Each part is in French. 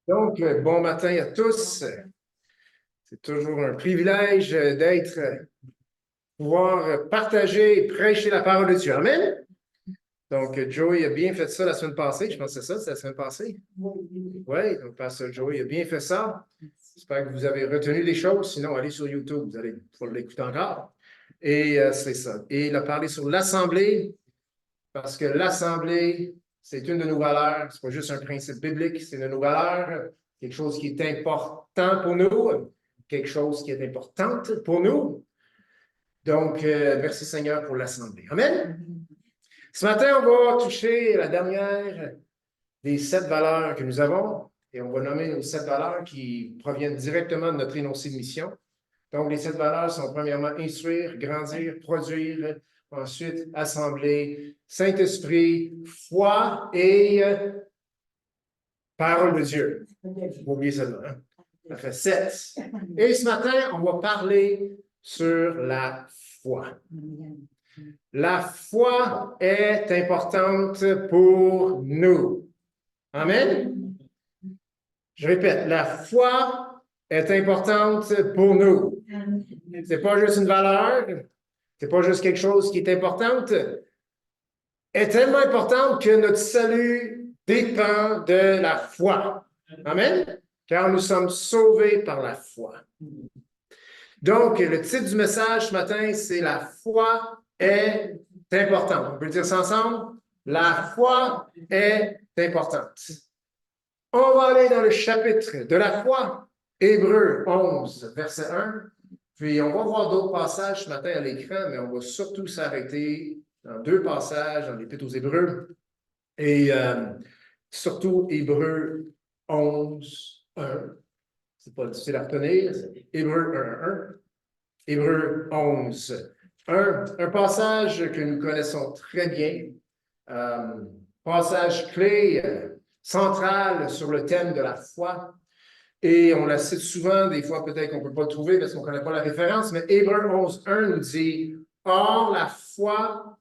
Donc, bon matin à tous. C'est toujours un privilège d'être, pouvoir partager et prêcher la parole de Dieu. Amen. Donc, Joey a bien fait ça la semaine passée. Je pense que c'est la semaine passée. Oui, donc Pasteur Joey a bien fait ça. J'espère que vous avez retenu les choses. Sinon, allez sur YouTube, vous allez pouvoir l'écouter encore. Et c'est ça. Et il a parlé sur l'Assemblée, parce que l'Assemblée, c'est une de nos valeurs. C'est pas juste un principe biblique, c'est une de nos valeurs, quelque chose qui est important pour nous, quelque chose qui est importante pour nous. Donc, merci Seigneur pour l'Assemblée. Amen. Ce matin, on va toucher la dernière des 7 valeurs que nous avons et on va nommer nos 7 valeurs qui proviennent directement de notre énoncé de mission. Donc, les 7 valeurs sont premièrement instruire, grandir, produire, ensuite assembler, Saint-Esprit, foi et parole de Dieu. Vous oubliez ça, hein? Ça fait 7. Et ce matin, on va parler sur la foi. La foi est importante pour nous. Amen. Je répète, la foi est importante pour nous. C'est pas juste une valeur, c'est pas juste quelque chose qui est importante. Elle est tellement importante que notre salut dépend de la foi. Amen. Car nous sommes sauvés par la foi. Donc, le titre du message ce matin, c'est la foi est importante. On peut dire ça ensemble? La foi est importante. On va aller dans le chapitre de la foi, Hébreux 11, verset 1. Puis, on va voir d'autres passages ce matin à l'écran, mais on va surtout s'arrêter dans 2 passages dans l'Épître aux Hébreux. Et surtout, Hébreux 11, 1. C'est pas difficile à retenir. Hébreux 1, 1. Hébreux 11, 1. Un passage que nous connaissons très bien. Passage clé, central sur le thème de la foi. Et on la cite souvent, des fois peut-être qu'on ne peut pas le trouver parce qu'on ne connaît pas la référence, mais Hébreux 11, 1 nous dit « Or, la foi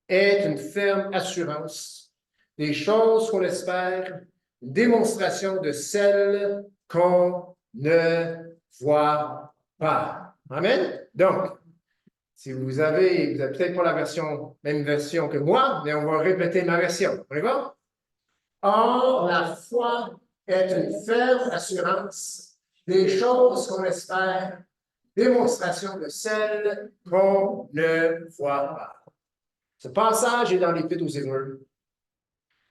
est une ferme assurance des choses qu'on espère, une démonstration de celles qu'on ne voit pas. » Amen? Donc, si vous avez peut-être pas la même version que moi, mais on va répéter ma version. On y va? Or, la foi est une ferme assurance des choses qu'on espère, démonstration de celles qu'on ne voit pas. Ce passage est dans l'Épître aux Hébreux.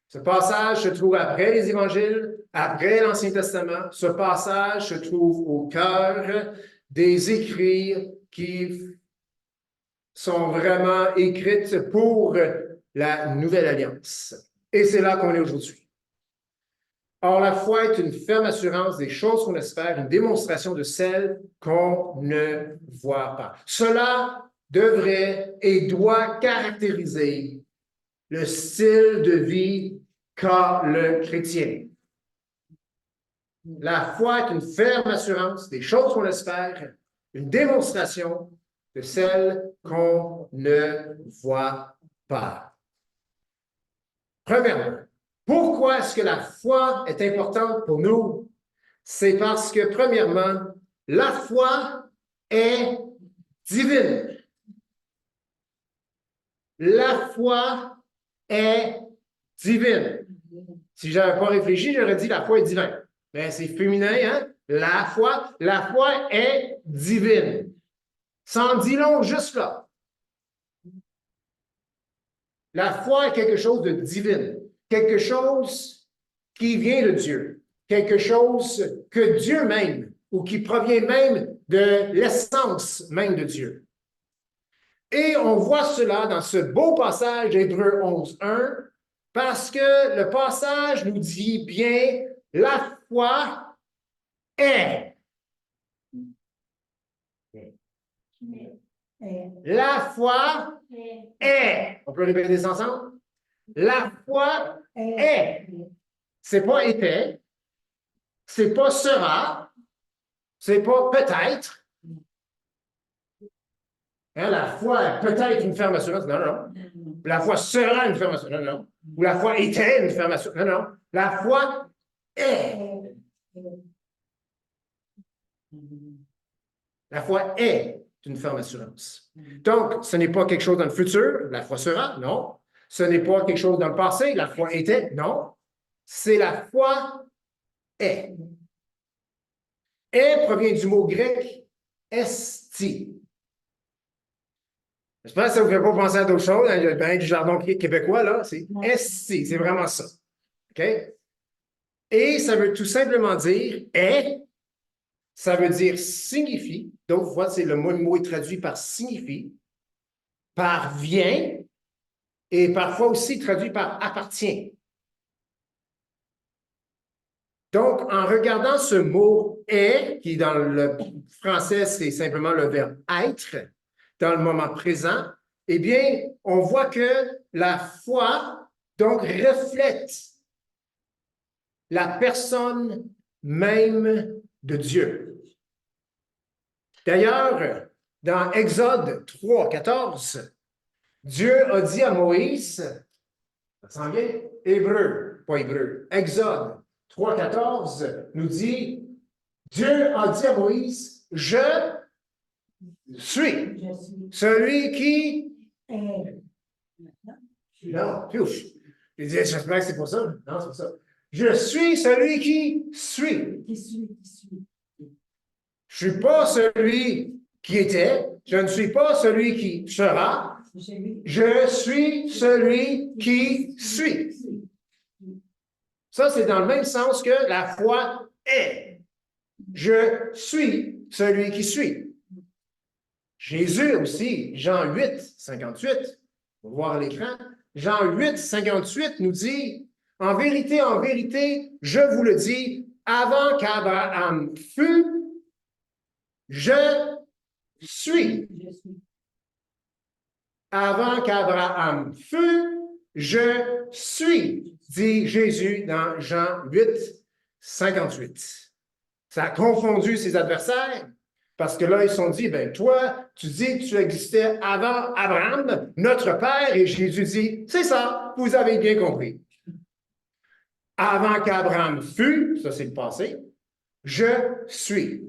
Ce passage se trouve après les Évangiles, après l'Ancien Testament. Ce passage se trouve au cœur des écrits qui sont vraiment écrites pour la Nouvelle Alliance. Et c'est là qu'on est aujourd'hui. Or, la foi est une ferme assurance des choses qu'on espère, une démonstration de celles qu'on ne voit pas. Cela devrait et doit caractériser le style de vie qu'a le chrétien. La foi est une ferme assurance des choses qu'on espère, une démonstration de celles qu'on ne voit pas. Premièrement, pourquoi est-ce que la foi est importante pour nous? C'est parce que, premièrement, la foi est divine. La foi est divine. Si je n'avais pas réfléchi, j'aurais dit la foi est divine. Mais c'est féminin, hein? La foi est divine. Ça en dit long juste là. La foi est quelque chose de divin, quelque chose qui vient de Dieu, quelque chose que Dieu même, ou qui provient même de l'essence même de Dieu. Et on voit cela dans ce beau passage d'Hébreux 11, 1, parce que le passage nous dit bien, la foi est. La foi est. On peut répéter ça ensemble? La foi est. C'est pas était, c'est pas sera, c'est pas peut-être. Hein, la foi est peut-être une ferme assurance. Non, non, non. La foi sera une ferme assurance. Non, non. Ou la foi était une ferme assurance. Non, non. La foi est. La foi est une ferme assurance. Donc, ce n'est pas quelque chose dans le futur, la foi sera, non. Ce n'est pas quelque chose dans le passé, la foi était, non. C'est la foi est. Est provient du mot grec esti. J'espère que ça ne vous fait pas penser à d'autres choses. Il y a bien du jargon québécois, là. C'est esti, c'est vraiment ça. OK? Et ça veut tout simplement dire est. Ça veut dire signifie. D'autres fois, c'est le mot est traduit par signifie, par vient, et parfois aussi traduit par appartient. Donc, en regardant ce mot est, qui dans le français, c'est simplement le verbe être, dans le moment présent, eh bien, on voit que la foi, donc, reflète la personne même de Dieu. D'ailleurs, dans Exode 3, 14, Dieu a dit à Moïse, ça s'en vient, pas hébreu, Exode 3, 14 nous dit, Dieu a dit à Moïse, je suis celui qui... Non, piouf. Il dit, j'espère que c'est pour ça. Non, c'est pour ça. Je suis celui qui suit. Je ne suis pas celui qui était. Je ne suis pas celui qui sera. Je suis celui qui suit. Ça, c'est dans le même sens que la foi est. Je suis celui qui suit. Jésus aussi, Jean 8, 58, on va voir à l'écran, Jean 8, 58 nous dit, en vérité, je vous le dis, avant qu'Abraham fût, je suis. Avant qu'Abraham fût, je suis, dit Jésus dans Jean 8, 58. Ça a confondu ses adversaires parce que là, ils se sont dit, ben toi, tu dis que tu existais avant Abraham, notre père, et Jésus dit, c'est ça, vous avez bien compris. Avant qu'Abraham fût, ça c'est le passé, je suis.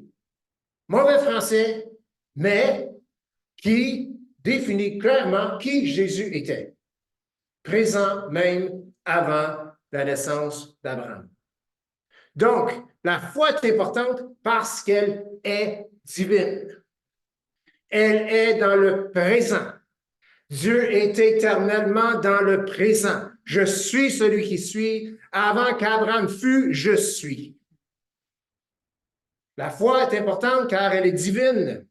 Mauvais français, mais qui définit clairement qui Jésus était, présent même avant la naissance d'Abraham. Donc, la foi est importante parce qu'elle est divine. Elle est dans le présent. Dieu est éternellement dans le présent. Je suis celui qui suis. Avant qu'Abraham fût, je suis. La foi est importante car elle est divine.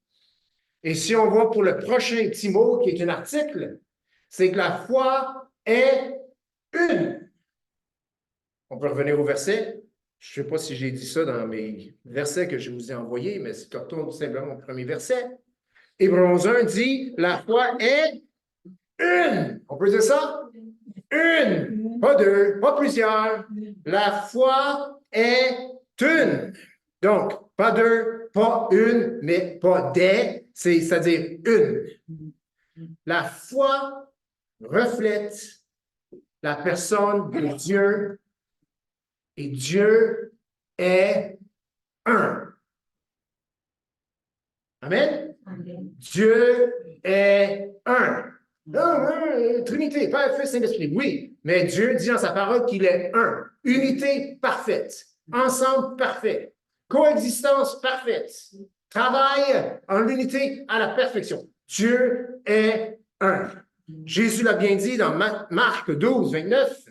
Et si on va pour le prochain petit mot, qui est un article, c'est que la foi est une. On peut revenir au verset. Je ne sais pas si j'ai dit ça dans mes versets que je vous ai envoyés, mais si tu retournes simplement au premier verset, Hébreux 11.1 dit, la foi est une. On peut dire ça? Une. Pas deux, pas plusieurs. La foi est une. Donc, pas deux, pas une, mais pas des, c'est-à-dire une. La foi reflète la personne de Dieu et Dieu est un. Amen? Dieu est un. Non, Trinité, Père, Fils, Saint-Esprit, oui, mais Dieu dit dans sa parole qu'il est un. Unité parfaite, ensemble parfait, coexistence parfaite, travail en l'unité à la perfection. Dieu est un. Jésus l'a bien dit dans Marc 12, 29.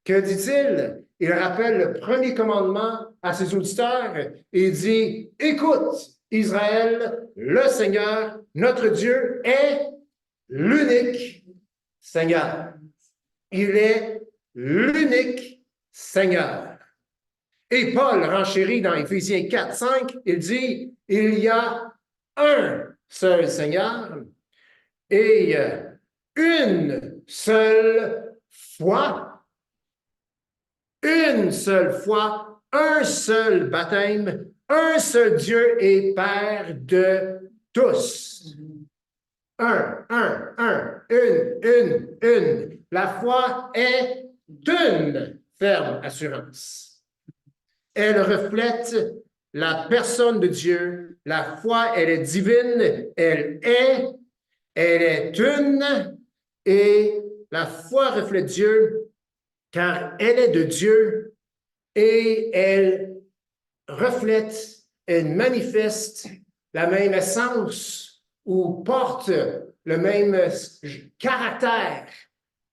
Que dit-il? Il rappelle le premier commandement à ses auditeurs et il dit, écoute, Israël, le Seigneur, notre Dieu, est l'unique Seigneur. Il est l'unique Seigneur. Et Paul renchérit dans Éphésiens 4, 5, il dit, il y a un seul Seigneur et une seule foi. Une seule foi, un seul baptême, un seul Dieu et Père de tous. Une. La foi est une ferme assurance. elle reflète la personne de Dieu. La foi, elle est divine, elle est une, et la foi reflète Dieu, car elle est de Dieu, et elle reflète, elle manifeste la même essence ou porte le même caractère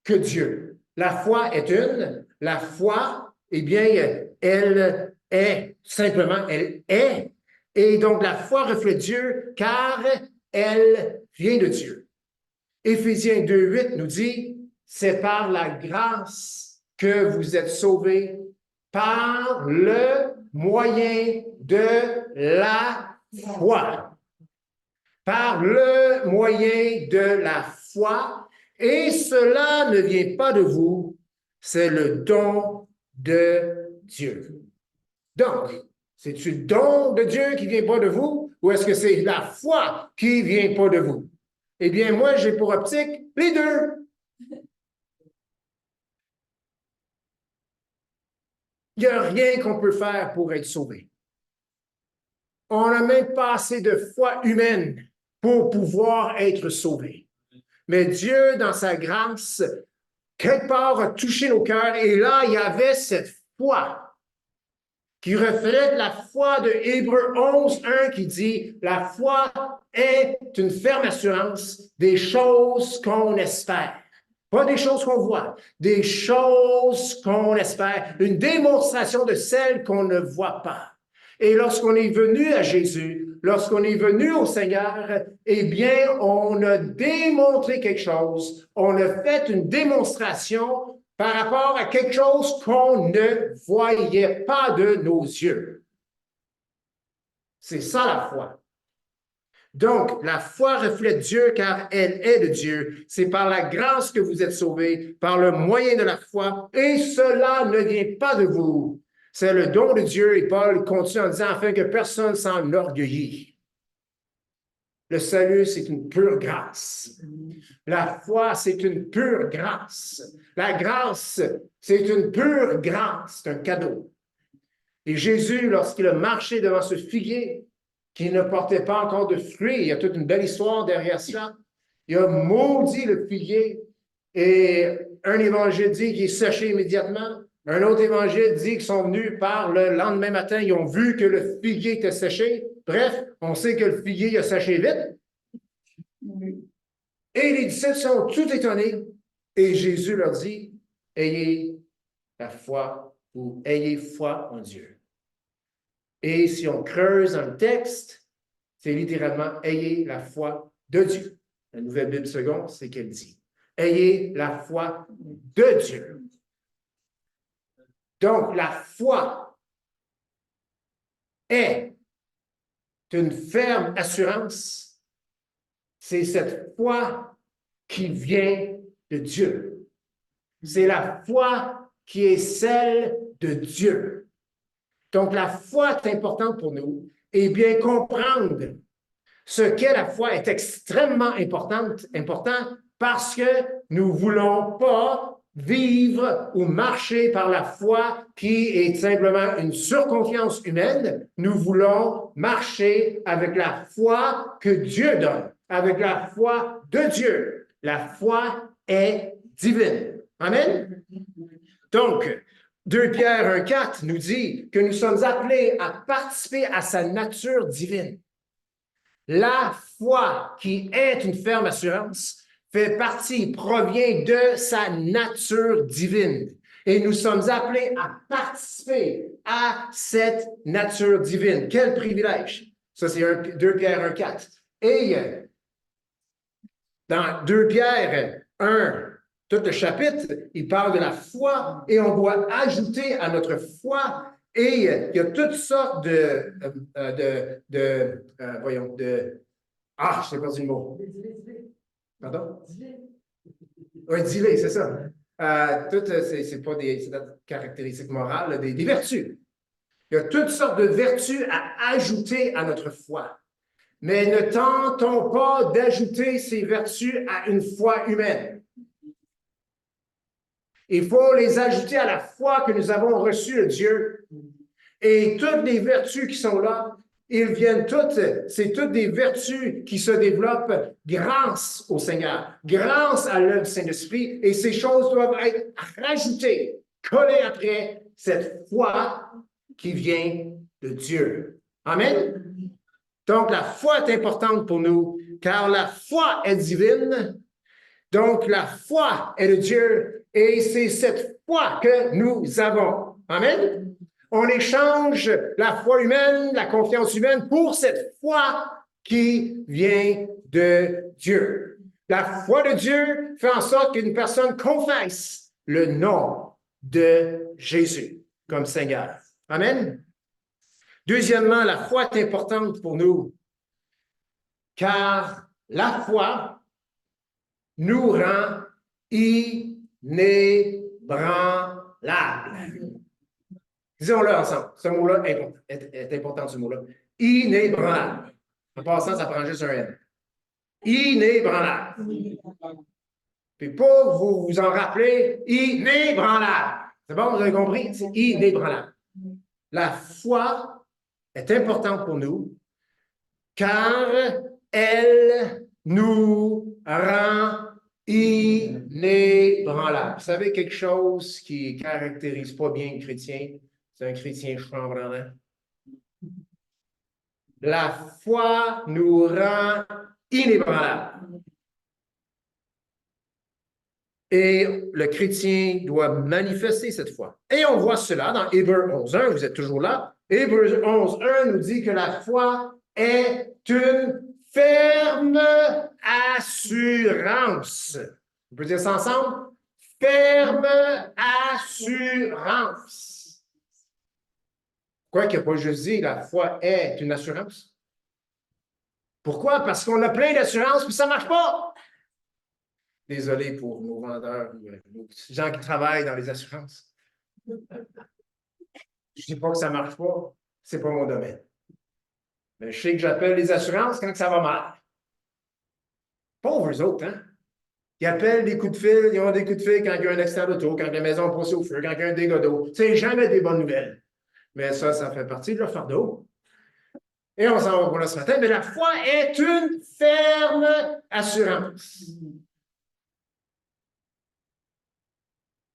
que Dieu. La foi est une, la foi, eh bien, elle est, simplement, elle est. Et donc, la foi reflète Dieu car elle vient de Dieu. Éphésiens 2:8 nous dit, c'est par la grâce que vous êtes sauvés par le moyen de la foi. Par le moyen de la foi, et cela ne vient pas de vous, c'est le don de Dieu. Donc, c'est-tu le don de Dieu qui vient pas de vous, ou est-ce que c'est la foi qui vient pas de vous? Eh bien, moi, j'ai pour optique les deux. Il n'y a rien qu'on peut faire pour être sauvé. On n'a même pas assez de foi humaine pour pouvoir être sauvé. Mais Dieu, dans sa grâce, quelque part a touché nos cœurs et là, il y avait cette foi qui reflète la foi de Hébreux 11:1 qui dit « La foi est une ferme assurance des choses qu'on espère. » Pas des choses qu'on voit, des choses qu'on espère, une démonstration de celles qu'on ne voit pas. Et lorsqu'on est venu à Jésus, lorsqu'on est venu au Seigneur, eh bien, on a démontré quelque chose, on a fait une démonstration par rapport à quelque chose qu'on ne voyait pas de nos yeux. C'est ça la foi. Donc, la foi reflète Dieu car elle est de Dieu. C'est par la grâce que vous êtes sauvés, par le moyen de la foi, et cela ne vient pas de vous. C'est le don de Dieu, et Paul continue en disant, afin que personne s'enorgueillit. Le salut, c'est une pure grâce. La foi, c'est une pure grâce. La grâce, c'est une pure grâce, c'est un cadeau. Et Jésus, lorsqu'il a marché devant ce figuier, qui ne portait pas encore de fruits, il y a toute une belle histoire derrière ça, il a maudit le figuier, et un évangile dit qu'il est séché immédiatement, un autre évangile dit qu'ils sont venus par le lendemain matin, ils ont vu que le figuier était séché. Bref, on sait que le figuier a séché vite. Et les disciples sont tout étonnés. Et Jésus leur dit, ayez la foi ou ayez foi en Dieu. Et si on creuse dans le texte, c'est littéralement ayez la foi de Dieu. La Nouvelle Bible seconde, c'est qu'elle dit. Ayez la foi de Dieu. Donc, la foi est une ferme assurance. C'est cette foi qui vient de Dieu. C'est la foi qui est celle de Dieu. Donc, la foi est importante pour nous. Et bien comprendre ce qu'est la foi est extrêmement important parce que nous ne voulons pas vivre ou marcher par la foi qui est simplement une surconfiance humaine. Nous voulons marcher avec la foi que Dieu donne, avec la foi de Dieu. La foi est divine. Amen? Donc, 2 Pierre 1:4 nous dit que nous sommes appelés à participer à sa nature divine. La foi, qui est une ferme assurance, fait partie, provient de sa nature divine. Et nous sommes appelés à participer à cette nature divine. Quel privilège! Ça, c'est 2 Pierre 1:4. Et dans 2 Pierre 1, tout le chapitre, il parle de la foi et on doit ajouter à notre foi. Et il y a toutes sortes voyons, ah, je n'ai perdu le mot. Pardon? Oui, dilé, c'est ça. C'est pas des caractéristiques morales, des vertus. Il y a toutes sortes de vertus à ajouter à notre foi. Mais ne tentons pas d'ajouter ces vertus à une foi humaine. Il faut les ajouter à la foi que nous avons reçue de Dieu. Et toutes les vertus qui sont là, c'est toutes des vertus qui se développent grâce au Seigneur, grâce à l'œuvre du Saint-Esprit, et ces choses doivent être rajoutées, collées après cette foi qui vient de Dieu. Amen. Donc, la foi est importante pour nous, car la foi est divine. Donc, la foi est de Dieu, et c'est cette foi que nous avons. Amen. On échange la foi humaine, la confiance humaine pour cette foi qui vient de Dieu. La foi de Dieu fait en sorte qu'une personne confesse le nom de Jésus comme Seigneur. Amen. Deuxièmement, la foi est importante pour nous, car la foi nous rend inébranlables. Disons-le ensemble. Ce mot-là est important, ce mot-là. Inébranlable. En passant, ça prend juste un N. Inébranlable. Puis pour vous en rappeler, inébranlable. C'est bon, vous avez compris? C'est inébranlable. La foi est importante pour nous, car elle nous rend inébranlables. Vous savez, quelque chose qui ne caractérise pas bien un chrétien, c'est un chrétien chambranlant. La foi nous rend inébranlables. Et le chrétien doit manifester cette foi. Et on voit cela dans Hébreux 11.1, vous êtes toujours là. Hébreux 11.1 nous dit que la foi est une ferme assurance. On peut dire ça ensemble? Ferme assurance. Pourquoi qu'il n'a pas juste dit la foi est une assurance? Pourquoi? Parce qu'on a plein d'assurances, puis ça ne marche pas. Désolé pour nos vendeurs, nos gens qui travaillent dans les assurances. Je ne dis pas que ça ne marche pas, ce n'est pas mon domaine. Mais je sais que j'appelle les assurances quand ça va mal. Pauvres eux autres, hein? Ils appellent des coups de fil, ils ont des coups de fil quand il y a un accident d'auto, quand la maison est passée au feu, quand il y a un dégât d'eau. C'est jamais des bonnes nouvelles. Mais ça fait partie de leur fardeau. Et on s'en va pour là ce matin. Mais la foi est une ferme assurance.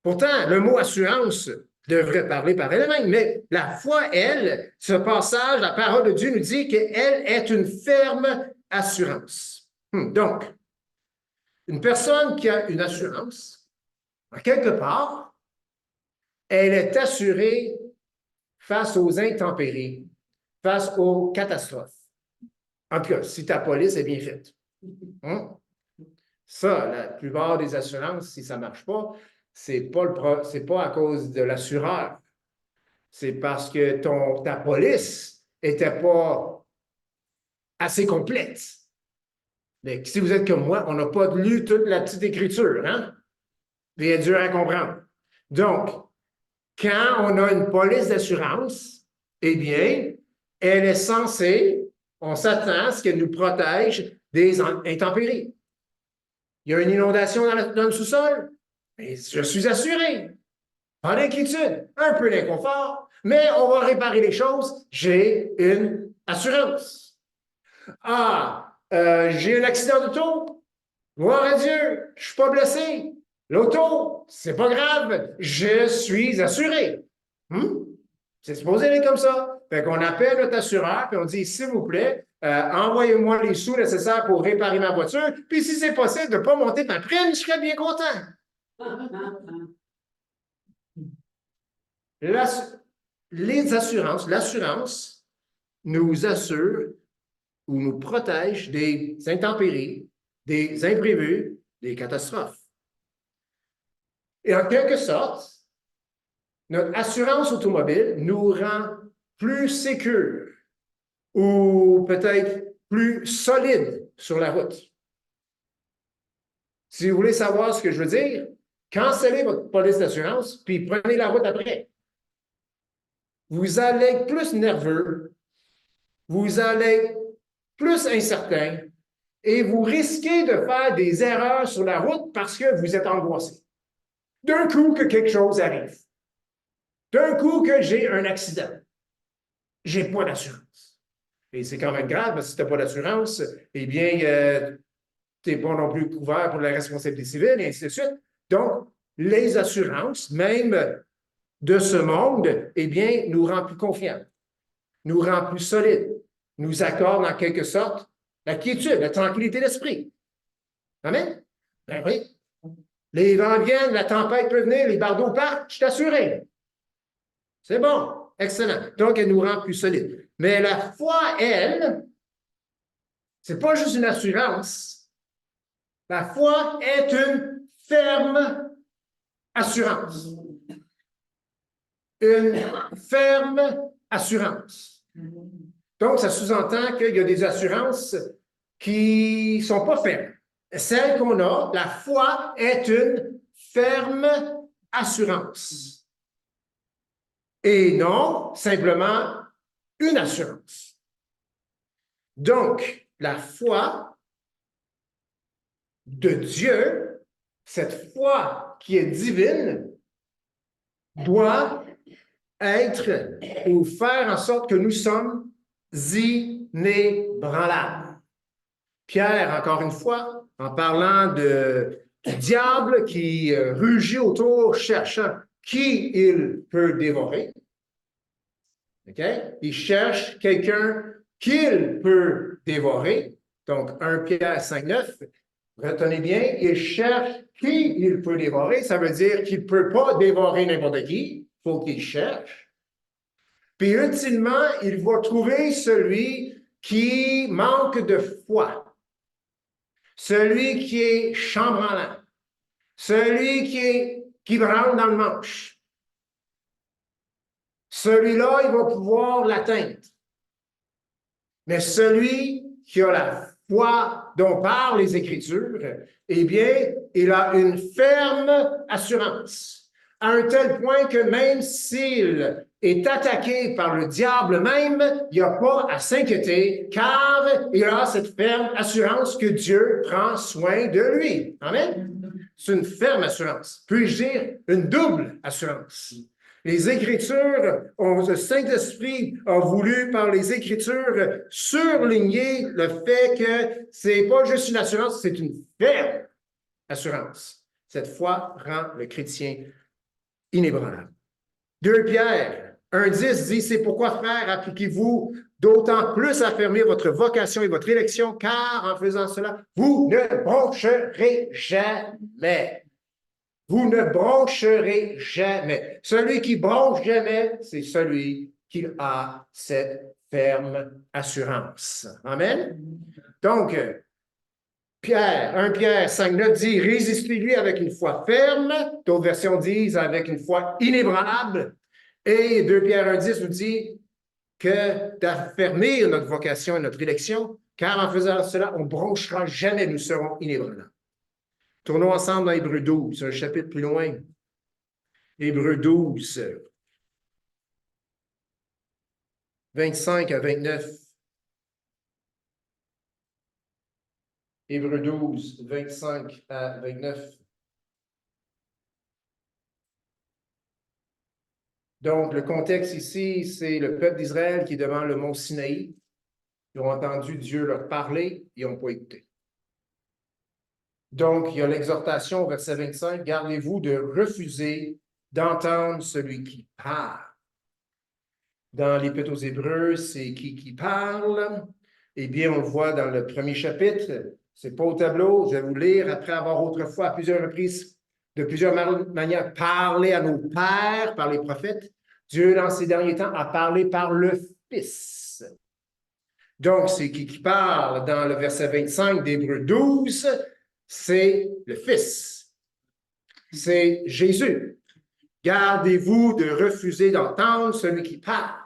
Pourtant, le mot assurance devrait parler par elle-même, mais la foi, elle, ce passage, la parole de Dieu nous dit qu'elle est une ferme assurance. Donc, une personne qui a une assurance, en quelque part, elle est assurée face aux intempéries, face aux catastrophes. En tout cas, si ta police est bien faite. Ça, la plupart des assurances, si ça ne marche pas, c'est pas à cause de l'assureur. C'est parce que ta police n'était pas assez complète. Mais si vous êtes comme moi, on n'a pas lu toute la petite écriture, hein? Puis elle est dure à comprendre. Donc, quand on a une police d'assurance, eh bien, elle est censée, on s'attend à ce qu'elle nous protège des intempéries. Il y a une inondation dans le sous-sol, mais je suis assuré. Pas d'inquiétude, un peu d'inconfort, mais on va réparer les choses. J'ai une assurance. J'ai un accident d'auto. Gloire à Dieu, je ne suis pas blessé. L'auto, c'est pas grave, je suis assuré. C'est supposé être comme ça. Fait qu'on appelle notre assureur et on dit, s'il vous plaît, envoyez-moi les sous nécessaires pour réparer ma voiture. Puis si c'est possible de ne pas monter ma prime, je serais bien content. L'assurance nous assure ou nous protège des intempéries, des imprévus, des catastrophes. Et en quelque sorte, notre assurance automobile nous rend plus sécures ou peut-être plus solides sur la route. Si vous voulez savoir ce que je veux dire, cancellez votre police d'assurance puis prenez la route après. Vous allez être plus nerveux, vous allez être plus incertain et vous risquez de faire des erreurs sur la route parce que vous êtes angoissé. D'un coup que quelque chose arrive. D'un coup que j'ai un accident. j'ai pas d'assurance. Et c'est quand même grave, parce que si tu n'as pas d'assurance, eh bien, tu n'es pas non plus couvert pour la responsabilité civile, et ainsi de suite. Donc, les assurances, même de ce monde, eh bien, nous rend plus confiants, nous rend plus solides, nous accordent en quelque sorte la quiétude, la tranquillité d'esprit. Amen? Ben oui. Les vents viennent, la tempête peut venir, les bardeaux partent, je t'assure. C'est bon, excellent. Donc, elle nous rend plus solides. Mais la foi, elle, c'est pas juste une assurance. La foi est une ferme assurance. Une ferme assurance. Donc, ça sous-entend qu'il y a des assurances qui ne sont pas fermes. Celle qu'on a, la foi, est une ferme assurance. Et non simplement une assurance. Donc, la foi de Dieu, cette foi qui est divine, doit être ou faire en sorte que nous sommes inébranlables. Pierre, encore une fois, en parlant du diable qui rugit autour, cherchant qui il peut dévorer. Okay? Il cherche quelqu'un qu'il peut dévorer. Donc, 1 Pierre 5,9, retenez bien, il cherche qui il peut dévorer. Ça veut dire qu'il ne peut pas dévorer n'importe qui. Il faut qu'il cherche. Puis, ultimement, il va trouver celui qui manque de foi. Celui qui est chambranlant. Celui qui branle dans le manche. Celui-là, il va pouvoir l'atteindre. Mais celui qui a la foi dont parlent les Écritures, eh bien, il a une ferme assurance, à un tel point que même s'il est attaqué par le diable même, il n'y a pas à s'inquiéter, car il a cette ferme assurance que Dieu prend soin de lui. Amen? C'est une ferme assurance. Puis-je dire une double assurance? Les Écritures, le Saint-Esprit a voulu, par les Écritures, surligner le fait que c'est pas juste une assurance, c'est une ferme assurance. Cette foi rend le chrétien inébranlable. 2 Pierre 1,10 dit, c'est pourquoi, frères, appliquez-vous d'autant plus à affermir votre vocation et votre élection, car en faisant cela, vous ne broncherez jamais. Vous ne broncherez jamais. Celui qui bronche jamais, c'est celui qui a cette ferme assurance. Amen? Donc, 1 Pierre 5,9 dit, résistez-lui avec une foi ferme. D'autres versions disent avec une foi inébranlable. Et 2 Pierre 1,10 nous dit que d'affermir notre vocation et notre élection, car en faisant cela, on ne bronchera jamais, nous serons inébranlables. Tournons ensemble dans Hébreux 12, un chapitre plus loin. Hébreux 12, 25 à 29. Hébreux 12, 25 à 29. Donc, le contexte ici, c'est le peuple d'Israël qui est devant le mont Sinaï. Ils ont entendu Dieu leur parler, ils n'ont pas écouté. Donc, il y a l'exhortation au verset 25, « Gardez-vous de refuser d'entendre celui qui parle. » Dans l'Épître aux Hébreux, c'est qui parle. Eh bien, on le voit dans le premier chapitre. C'est pas au tableau. Je vais vous lire. Après avoir autrefois, à plusieurs reprises, de plusieurs manières, parlé à nos pères par les prophètes, Dieu, dans ces derniers temps, a parlé par le Fils. Donc, c'est qui parle dans le verset 25 d'Hébreux 12, c'est le Fils. C'est Jésus. Gardez-vous de refuser d'entendre celui qui parle.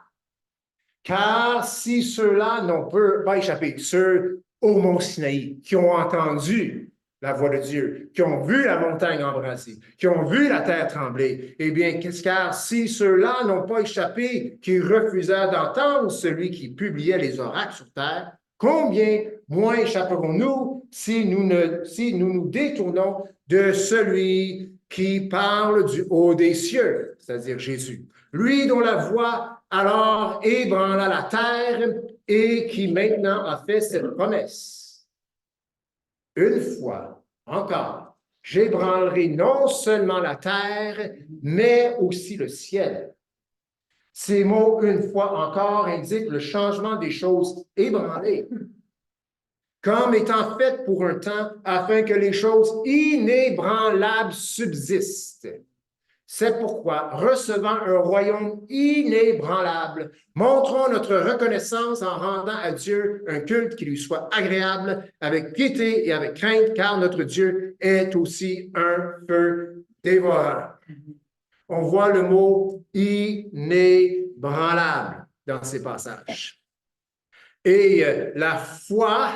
Car si ceux-là n'ont pas échappé, ceux au mont Sinaï, qui ont entendu la voix de Dieu, qui ont vu la montagne embrasée, qui ont vu la terre trembler, eh bien, car si ceux-là n'ont pas échappé, qui refusèrent d'entendre celui qui publiait les oracles sur terre, combien moins échapperons-nous si nous nous détournons de celui qui parle du haut des cieux, c'est-à-dire Jésus. Lui dont la voix alors ébranla la terre et qui maintenant a fait cette promesse. Une fois encore, j'ébranlerai non seulement la terre, mais aussi le ciel. Ces mots, une fois encore, indiquent le changement des choses ébranlées, comme étant faites pour un temps, afin que les choses inébranlables subsistent. C'est pourquoi, recevant un royaume inébranlable, montrons notre reconnaissance en rendant à Dieu un culte qui lui soit agréable, avec piété et avec crainte, car notre Dieu est aussi un feu dévorant. On voit le mot inébranlable dans ces passages. Et la foi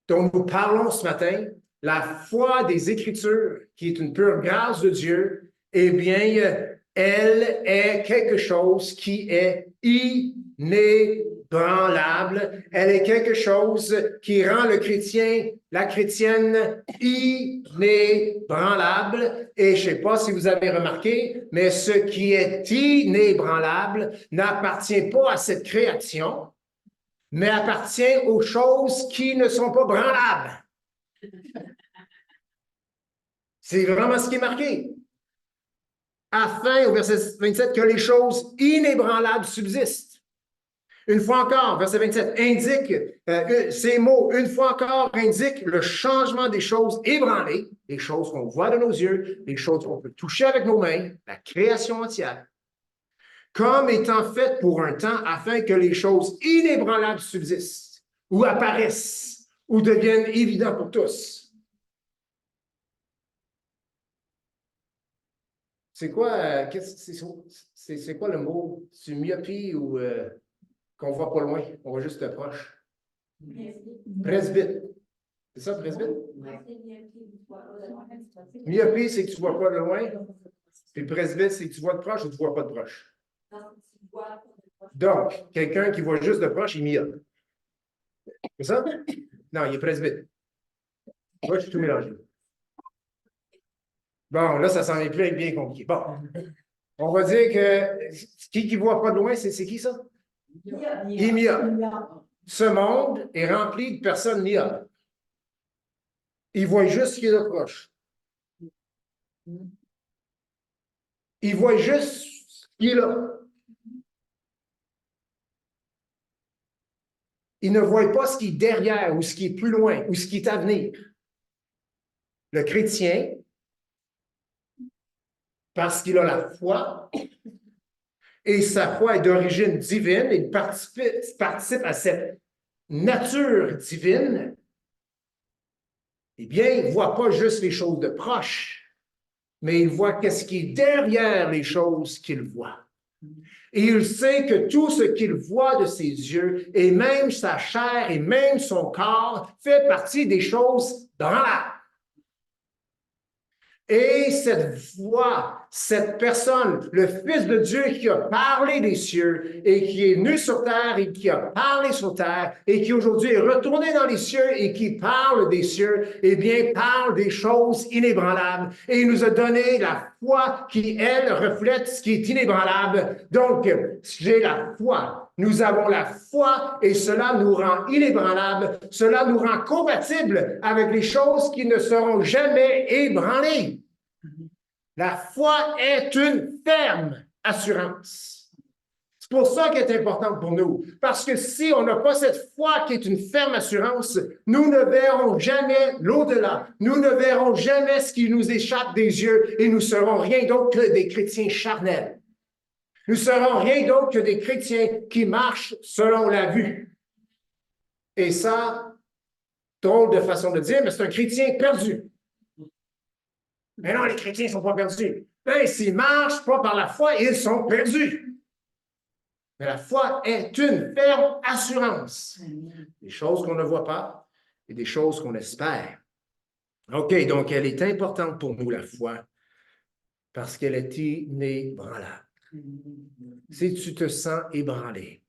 dont nous parlons ce matin, la foi des Écritures, qui est une pure grâce de Dieu, eh bien, elle est quelque chose qui est inébranlable. Elle est quelque chose qui rend le chrétien, la chrétienne, inébranlable. Et je ne sais pas si vous avez remarqué, mais ce qui est inébranlable n'appartient pas à cette création, mais appartient aux choses qui ne sont pas branlables. C'est vraiment ce qui est marqué. Afin, au verset 27, que les choses inébranlables subsistent. Une fois encore, verset 27, indique, ces mots, une fois encore, indiquent le changement des choses ébranlées, les choses qu'on voit de nos yeux, les choses qu'on peut toucher avec nos mains, la création entière, comme étant faites pour un temps afin que les choses inébranlables subsistent, ou apparaissent, ou deviennent évidents pour tous. C'est quoi, c'est quoi le mot? C'est myopie ou qu'on ne voit pas loin, on voit juste proche? Presbyte. C'est ça, presbyte? Myopie, c'est que tu ne vois pas de loin. Puis presbyte, c'est que tu vois de proche ou tu ne vois pas de proche. Donc, quelqu'un qui voit juste de proche, il est myope. C'est ça? Non, il est presbyte. Moi, je suis tout mélangé. Bon, là, ça s'en est plus bien compliqué. Bon, on va dire que qui ne voit pas de loin, c'est qui ça? Il est myope. Ce monde est rempli de personnes myopes. Ils voient juste ce qui est de proche. Ils voient juste ce qui est là. Ils ne voient pas ce qui est derrière ou ce qui est plus loin ou ce qui est à venir. Le chrétien, parce qu'il a la foi, et sa foi est d'origine divine, il participe à cette nature divine, eh bien, il ne voit pas juste les choses de proche, mais il voit qu'est-ce qui est derrière les choses qu'il voit. Et il sait que tout ce qu'il voit de ses yeux, et même sa chair, et même son corps, fait partie des choses dans l'âme. Et cette voix, cette personne, le Fils de Dieu qui a parlé des cieux et qui est venu sur terre et qui a parlé sur terre et qui aujourd'hui est retourné dans les cieux et qui parle des cieux, eh bien, parle des choses inébranlables. Et il nous a donné la foi qui, elle, reflète ce qui est inébranlable. Donc, j'ai la foi. Nous avons la foi et cela nous rend inébranlables. Cela nous rend compatibles avec les choses qui ne seront jamais ébranlées. La foi est une ferme assurance. C'est pour ça qu'elle est importante pour nous. Parce que si on n'a pas cette foi qui est une ferme assurance, nous ne verrons jamais l'au-delà. Nous ne verrons jamais ce qui nous échappe des yeux et nous serons rien d'autre que des chrétiens charnels. Nous serons rien d'autre que des chrétiens qui marchent selon la vue. Et ça, drôle de façon de dire, mais c'est un chrétien perdu. Mais non, les chrétiens ne sont pas perdus. Ben, s'ils ne marchent pas par la foi, ils sont perdus. Mais la foi est une ferme assurance. Des choses qu'on ne voit pas et des choses qu'on espère. OK, donc elle est importante pour nous, la foi, parce qu'elle est inébranlable. Si tu te sens ébranlé,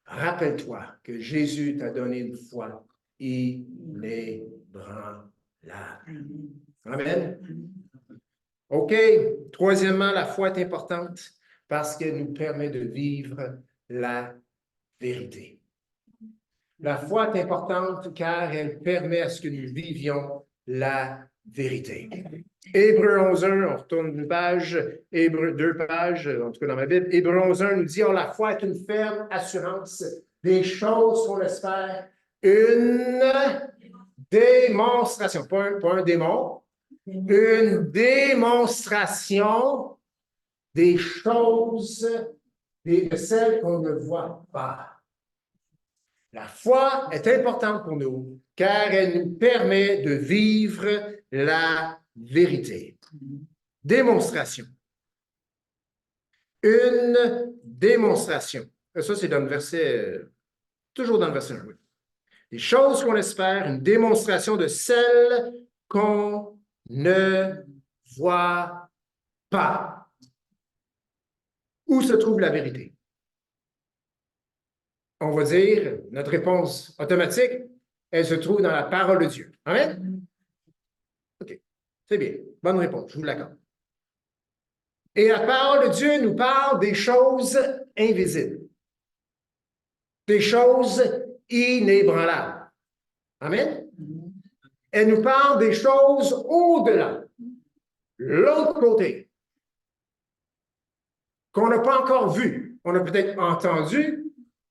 rappelle-toi que Jésus t'a donné une foi inébranlable. Amen. OK. Troisièmement, la foi est importante parce qu'elle nous permet de vivre la vérité. La foi est importante car elle permet à ce que nous vivions la vérité. Hébreux 11.1, on retourne une page, Hébreux 2 pages, en tout cas dans ma Bible. Hébreux 11.1 nous dit, oh, la foi est une ferme assurance des choses qu'on espère, une démonstration, pas un démon, une démonstration des choses, de celles qu'on ne voit pas. La foi est importante pour nous car elle nous permet de vivre la vérité. Démonstration. Une démonstration. Ça, c'est dans le verset, toujours dans le verset 1. Des choses qu'on espère, une démonstration de celles qu'on ne voit pas. Où se trouve la vérité? On va dire, notre réponse automatique, elle se trouve dans la parole de Dieu. Amen? OK. C'est bien. Bonne réponse, je vous l'accorde. Et la parole de Dieu nous parle des choses invisibles. Des choses inébranlables. Amen? Elle nous parle des choses au-delà. L'autre côté. Qu'on n'a pas encore vu. On a peut-être entendu,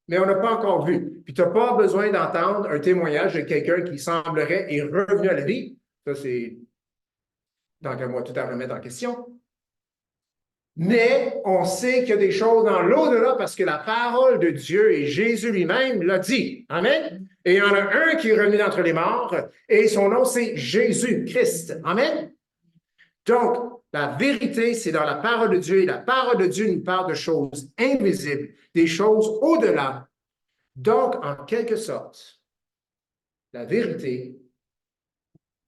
mais on n'a pas encore vu. Puis tu n'as pas besoin d'entendre un témoignage de quelqu'un qui semblerait est revenu à la vie. Ça, c'est tant qu'à moi tout à remettre en question. Mais on sait qu'il y a des choses dans l'au-delà parce que la parole de Dieu et Jésus lui-même l'a dit. Amen. Et il y en a un qui est revenu d'entre les morts et son nom, c'est Jésus-Christ. Amen. Donc, la vérité, c'est dans la parole de Dieu et la parole de Dieu nous parle de choses invisibles, des choses au-delà. Donc, en quelque sorte, la vérité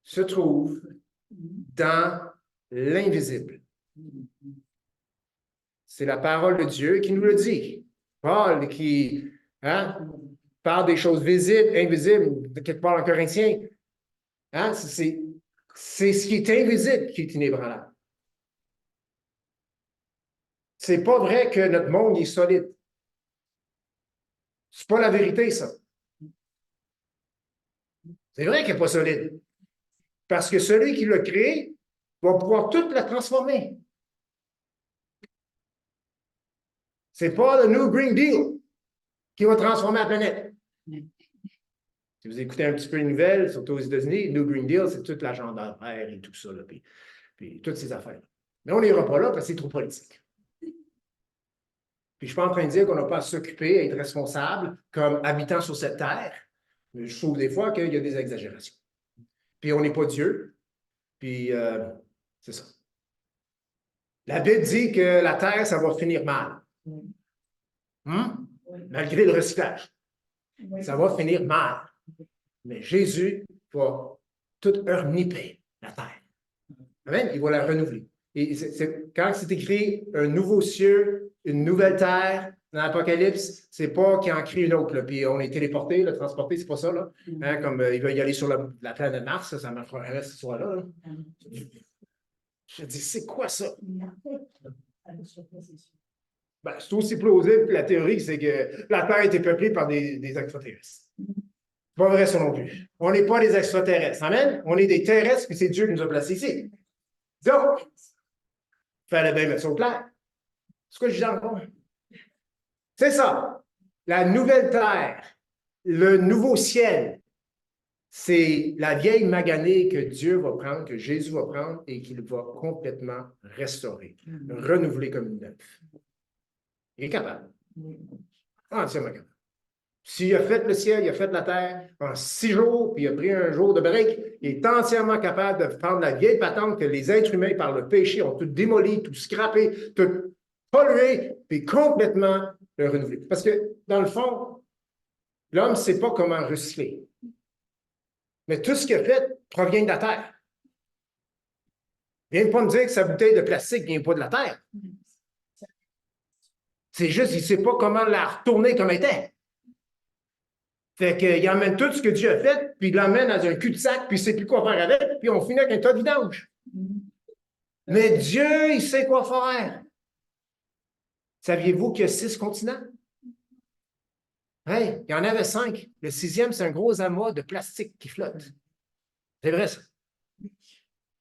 se trouve dans l'invisible. C'est la parole de Dieu qui nous le dit. Paul qui parle des choses visibles, invisibles, quelque part en Corinthiens. C'est ce qui est invisible qui est inébranlable. C'est pas vrai que notre monde est solide. C'est pas la vérité, ça. C'est vrai qu'il n'est pas solide. Parce que celui qui l'a créé va pouvoir tout la transformer. C'est pas le New Green Deal qui va transformer la planète. Si vous écoutez un petit peu les nouvelles, surtout aux États-Unis, New Green Deal, c'est toute l'agenda vert et tout ça, là, puis toutes ces affaires. Mais on n'ira pas là parce que c'est trop politique. Puis je ne suis pas en train de dire qu'on n'a pas à s'occuper, à être responsable comme habitant sur cette terre. Mais je trouve des fois qu'il y a des exagérations. Puis on n'est pas Dieu. Puis c'est ça. La Bible dit que la terre, ça va finir mal. Malgré le recyclage. Ça va finir mal. Mais Jésus va tout nipper la terre. Amen? Il va la renouveler. Et quand c'est écrit un nouveau ciel, une nouvelle terre dans l'Apocalypse, c'est pas qu'il en crée une autre. Là. Puis on est téléporté, transporté, c'est pas ça. Là. Comme il va y aller sur la planète Mars, ça marcherait cette histoire-là. Là. Je dis, c'est quoi ça? Ben, c'est aussi plausible que la théorie, c'est que la Terre a été peuplée par des extraterrestres. C'est pas vrai, ça non plus. On n'est pas des extraterrestres. Amen? On est des terrestres, puis c'est Dieu qui nous a placés ici. Donc, il fallait bien mettre ça au clair. C'est quoi que je dis encore? C'est ça. La nouvelle terre, le nouveau ciel, c'est la vieille maganée que Dieu va prendre, que Jésus va prendre et qu'il va complètement restaurer, renouveler comme une neuve. Il est capable. Entièrement capable. S'il a fait le ciel, il a fait la terre en 6 jours, puis il a pris un jour de break, il est entièrement capable de prendre la vieille patente que les êtres humains, par le péché, ont tout démoli, tout scrappé, tout pollué, puis complètement le renouveler. Parce que, dans le fond, l'homme ne sait pas comment recycler. Mais tout ce qu'il a fait provient de la terre. Il ne vient pas me dire que sa bouteille de plastique ne vient pas de la terre. C'est juste qu'il ne sait pas comment la retourner comme elle était. Fait qu'il emmène tout ce que Dieu a fait, puis il l'emmène dans un cul-de-sac, puis il ne sait plus quoi faire avec, puis on finit avec un tas de vidange. Mais Dieu, il sait quoi faire. Saviez-vous qu'il y a 6 continents? Hey, il y en avait 5. Le 6e, c'est un gros amas de plastique qui flotte. C'est vrai, ça.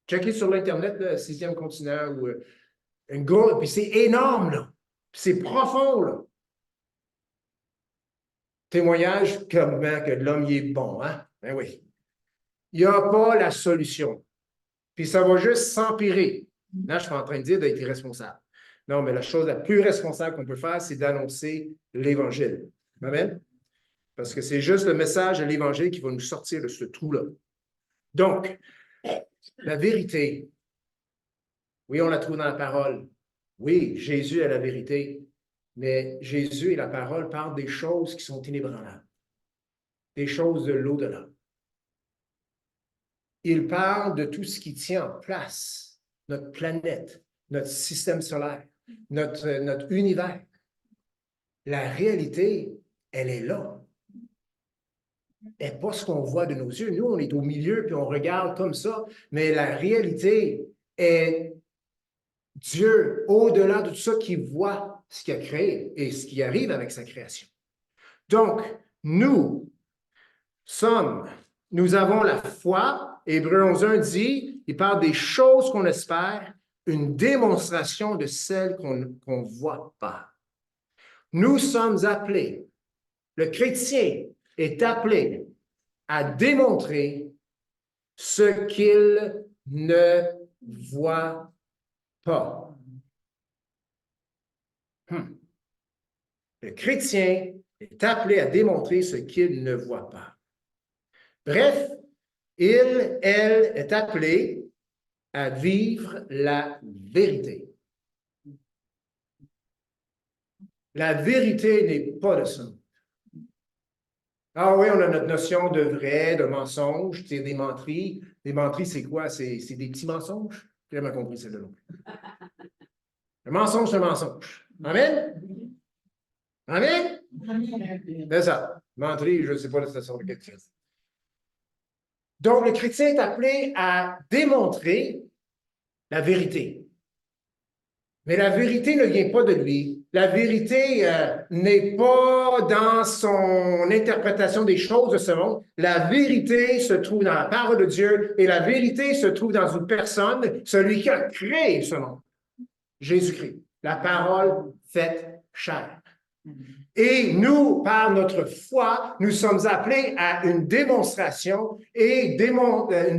Checkez sur l'Internet, le 6e continent, ou un gros, puis c'est énorme, là. C'est profond, là. Témoignage comment que l'homme y est bon, hein? Ben oui. Il n'y a pas la solution. Puis ça va juste s'empirer. Là, je ne suis pas en train de dire d'être irresponsable. Non, mais la chose la plus responsable qu'on peut faire, c'est d'annoncer l'Évangile. Amen? Parce que c'est juste le message de l'Évangile qui va nous sortir de ce trou-là. Donc, la vérité, oui, on la trouve dans la parole. Oui, Jésus est la vérité, mais Jésus et la parole parlent des choses qui sont inébranlables, des choses de l'au-delà. Il parle de tout ce qui tient en place, notre planète, notre système solaire, notre univers. La réalité, elle est là. Elle n'est pas ce qu'on voit de nos yeux. Nous, on est au milieu, puis on regarde comme ça, mais la réalité est Dieu, au-delà de tout ça, qui voit ce qu'il a créé et ce qui arrive avec sa création. Donc, nous avons la foi. Hébreux 11.1 dit, il parle des choses qu'on espère, une démonstration de celles qu'on ne voit pas. Nous sommes appelés, le chrétien est appelé à démontrer ce qu'il ne voit pas. Le chrétien est appelé à démontrer ce qu'il ne voit pas. Bref, elle est appelée à vivre la vérité. La vérité n'est pas de ça. Ah oui, on a notre notion de vrai, de mensonge, c'est des menteries. Des menteries, c'est quoi? C'est des petits mensonges? J'ai jamais compris ça de l'autre. Le mensonge, c'est un mensonge. Amen? Amen? C'est ça. Menterie, je ne sais pas la station de quelque chose. Donc, le chrétien est appelé à démontrer la vérité. Mais la vérité ne vient pas de lui. La vérité n'est pas dans son interprétation des choses de ce monde. La vérité se trouve dans la parole de Dieu et la vérité se trouve dans une personne, celui qui a créé ce monde, Jésus-Christ, la parole faite chair. Et nous, par notre foi, nous sommes appelés à une démonstration une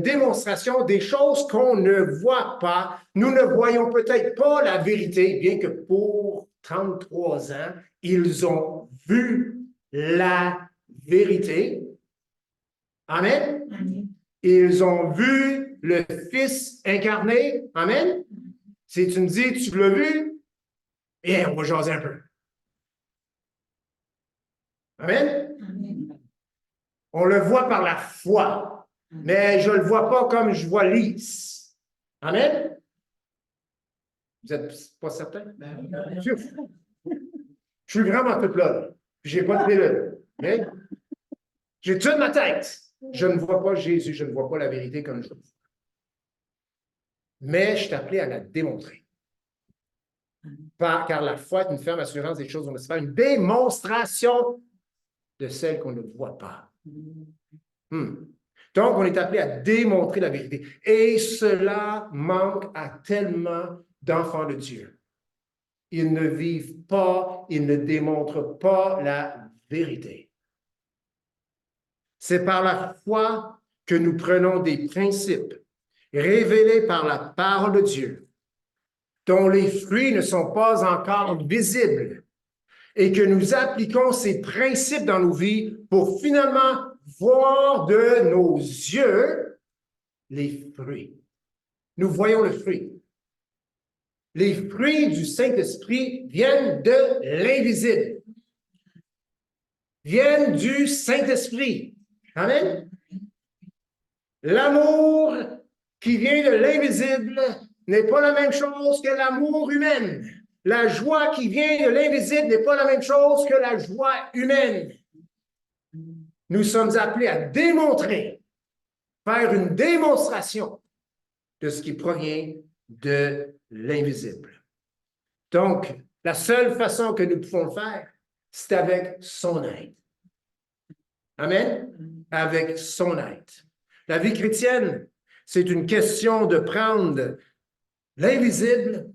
démonstration des choses qu'on ne voit pas. Nous ne voyons peut-être pas la vérité, bien que pour 33 ans, ils ont vu la vérité. Amen. Amen. Ils ont vu le Fils incarné. Amen. Si tu me dis, tu l'as vu, et on va jaser un peu. Amen? Amen. On le voit par la foi, mais je ne le vois pas comme je vois Lise. Amen? Vous n'êtes pas certain? Je suis vraiment tout là. Je n'ai pas de pilule. Okay? J'ai tout dans ma tête. Je ne vois pas Jésus, je ne vois pas la vérité comme je le vois. Mais je suis appelé à la démontrer. Car la foi est une ferme assurance des choses qu'on espère, une démonstration de celles qu'on ne voit pas. Donc, on est appelé à démontrer la vérité. Et cela manque à tellement d'enfants de Dieu. Ils ne vivent pas, ils ne démontrent pas la vérité. C'est par la foi que nous prenons des principes révélés par la parole de Dieu, dont les fruits ne sont pas encore visibles, et que nous appliquons ces principes dans nos vies pour finalement voir de nos yeux les fruits. Nous voyons le fruit. Les fruits du Saint-Esprit viennent de l'invisible. Viennent du Saint-Esprit. Amen. L'amour qui vient de l'invisible n'est pas la même chose que l'amour humain. La joie qui vient de l'invisible n'est pas la même chose que la joie humaine. Nous sommes appelés à démontrer, faire une démonstration de ce qui provient de l'invisible. Donc, La seule façon que nous pouvons le faire, c'est avec son aide. Amen? Avec son aide. La vie chrétienne, c'est une question de prendre l'invisible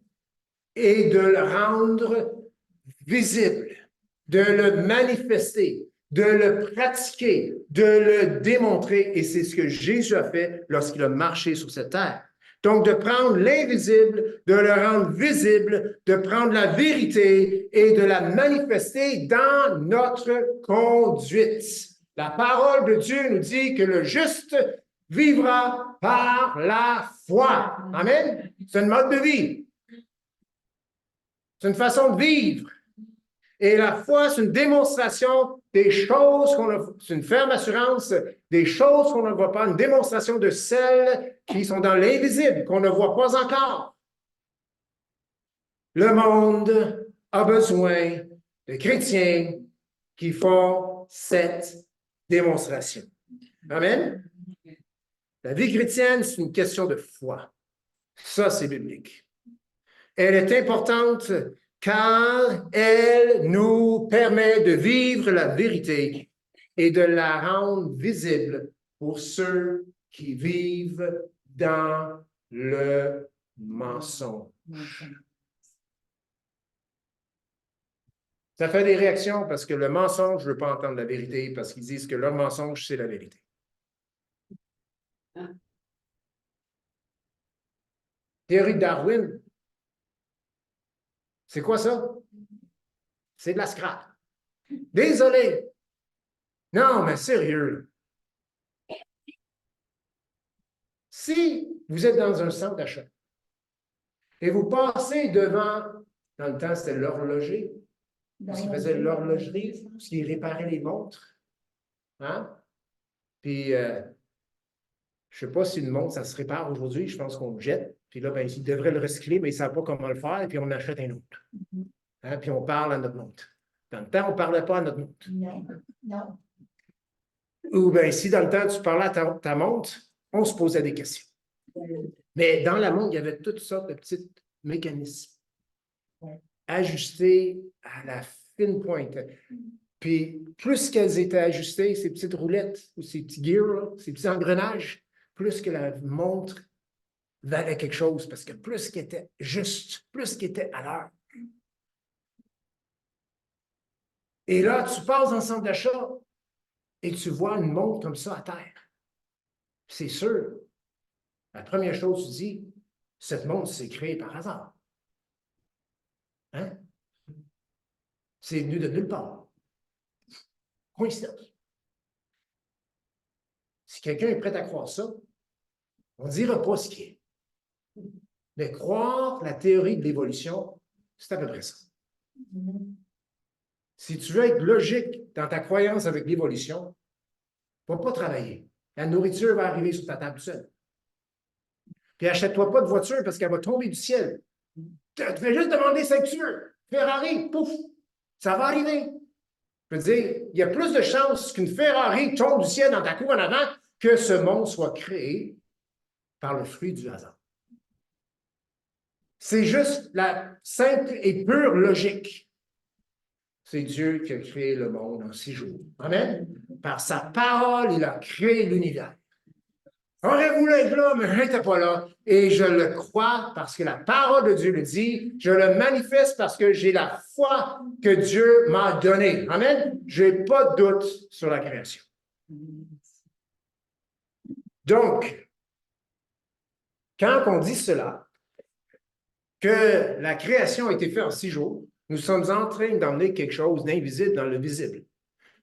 et de le rendre visible, de le manifester, de le pratiquer, de le démontrer. Et c'est ce que Jésus a fait lorsqu'il a marché sur cette terre. Donc, de prendre l'invisible, de le rendre visible, de prendre la vérité et de la manifester dans notre conduite. La parole de Dieu nous dit que le juste vivra par la foi. Amen. C'est un mode de vie. C'est une façon de vivre. Et la foi, c'est une démonstration des choses qu'on a, c'est une ferme assurance des choses qu'on ne voit pas, une démonstration de celles qui sont dans l'invisible, qu'on ne voit pas encore. Le monde a besoin de chrétiens qui font cette démonstration. Amen. La vie chrétienne, c'est une question de foi. Ça, c'est biblique. Elle est importante car elle nous permet de vivre la vérité et de la rendre visible pour ceux qui vivent dans le mensonge. Ça fait des réactions parce que le mensonge ne veut pas entendre la vérité parce qu'ils disent que leur mensonge, c'est la vérité. Théorie de Darwin, c'est quoi ça? C'est de la scrap. Désolé. Non, mais sérieux. Si vous êtes dans un centre d'achat et vous passez devant, dans le temps, c'était l'horloger, parce qu'il faisait l'horlogerie, parce qu'il réparait les montres. Hein? Puis, je ne sais pas si une montre, ça se répare aujourd'hui, je pense qu'on le jette. Puis là, ben, ils devraient le recycler, mais ils ne savent pas comment le faire, et puis on achète un autre. Hein? Puis on parle à notre montre. Dans le temps, on ne parlait pas à notre montre. Non, non. Ou bien, si dans le temps, tu parlais à ta montre, on se posait des questions. Mais dans la montre, il y avait toutes sortes de petits mécanismes ajustés à la fine pointe. Puis, plus qu'elles étaient ajustées, ces petites roulettes ou ces petits gears, ces petits engrenages, plus que la montre valait quelque chose, parce que plus qu'elle était juste, plus qu'elle était à l'heure. Et là, tu passes dans le centre d'achat et tu vois une montre comme ça à terre. C'est sûr, la première chose que tu dis, cette montre s'est créée par hasard. Hein? C'est venu de nulle part. Coïncidence. Si quelqu'un est prêt à croire ça, on ne dira pas ce qui est. Mais croire la théorie de l'évolution, c'est à peu près ça. Si tu veux être logique dans ta croyance avec l'évolution, il ne va pas travailler. La nourriture va arriver sur ta table seule. Puis achète-toi pas de voiture parce qu'elle va tomber du ciel. Tu fais juste demander ce que tu veux. Ferrari, pouf, ça va arriver. Je veux dire, il y a plus de chances qu'une Ferrari tombe du ciel dans ta cour en avant que ce monde soit créé par le fruit du hasard. C'est juste la simple et pure logique. C'est Dieu qui a créé le monde en 6 jours. Amen? Par sa parole, il a créé l'univers. J'aurais voulu être là, mais je n'étais pas là. Et je le crois parce que la parole de Dieu le dit. Je le manifeste parce que j'ai la foi que Dieu m'a donnée. Amen? Je n'ai pas de doute sur la création. Donc, quand on dit cela, que la création a été faite en 6 jours, nous sommes en train d'emmener quelque chose d'invisible dans le visible.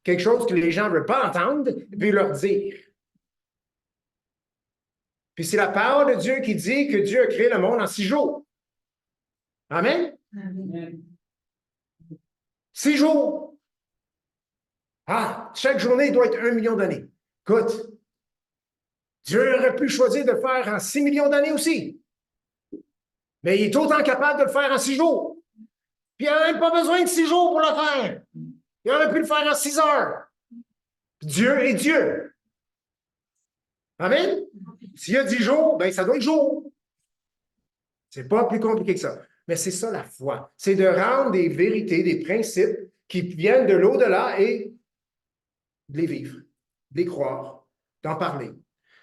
Quelque chose que les gens ne veulent pas entendre, puis leur dire. Puis c'est la parole de Dieu qui dit que Dieu a créé le monde en 6 jours. Amen? Amen. 6 jours. Ah, chaque journée doit être 1 million d'années. Écoute, Dieu aurait pu choisir de le faire en 6 millions d'années aussi. Mais il est autant capable de le faire en 6 jours. Puis il n'a même pas besoin de 6 jours pour le faire. Il aurait pu le faire en 6 heures. Dieu est Dieu. Amen? S'il y a 10 jours, ben ça doit être jour. C'est pas plus compliqué que ça. Mais c'est ça la foi. C'est de rendre des vérités, des principes qui viennent de l'au-delà et de les vivre, de les croire, d'en parler.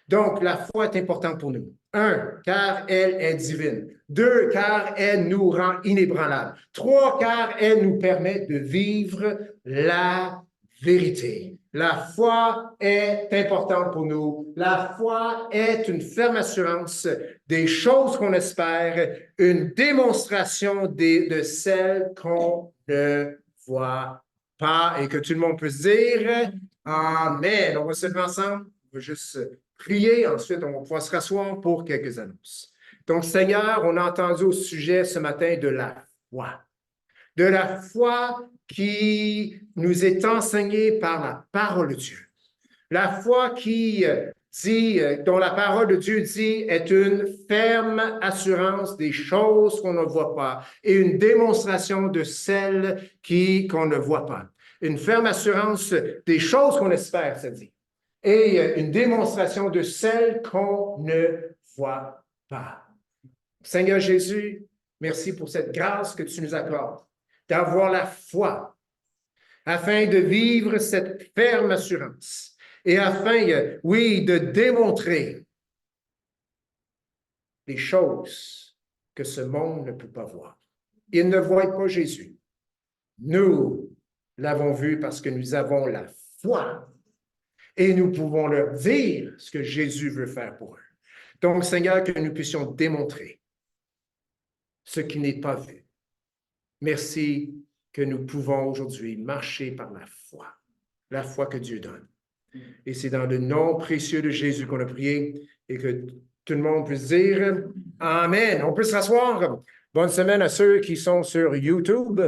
Donc, la foi est importante pour nous. 1, car elle est divine. 2, car elle nous rend inébranlables. 3, car elle nous permet de vivre la vérité. La foi est importante pour nous. La foi est une ferme assurance des choses qu'on espère, une démonstration de celles qu'on ne voit pas et que tout le monde peut se dire Amen. On va se lever ensemble. On va juste prier. Ensuite, on va pouvoir se rasseoir pour quelques annonces. Donc, Seigneur, on a entendu au sujet ce matin de la foi. De la foi qui nous est enseignée par la parole de Dieu. La foi qui dit, dont la parole de Dieu dit, est une ferme assurance des choses qu'on ne voit pas et une démonstration de celles qu'on ne voit pas. Une ferme assurance des choses qu'on espère, ça dit, et une démonstration de celles qu'on ne voit pas. Seigneur Jésus, merci pour cette grâce que tu nous accordes, d'avoir la foi afin de vivre cette ferme assurance et afin, oui, de démontrer les choses que ce monde ne peut pas voir. Ils ne voient pas Jésus. Nous l'avons vu parce que nous avons la foi et nous pouvons leur dire ce que Jésus veut faire pour eux. Donc, Seigneur, que nous puissions démontrer ce qui n'est pas vu. Merci que nous pouvons aujourd'hui marcher par la foi que Dieu donne. Et c'est dans le nom précieux de Jésus qu'on a prié et que tout le monde puisse dire Amen. On peut se rasseoir. Bonne semaine à ceux qui sont sur YouTube.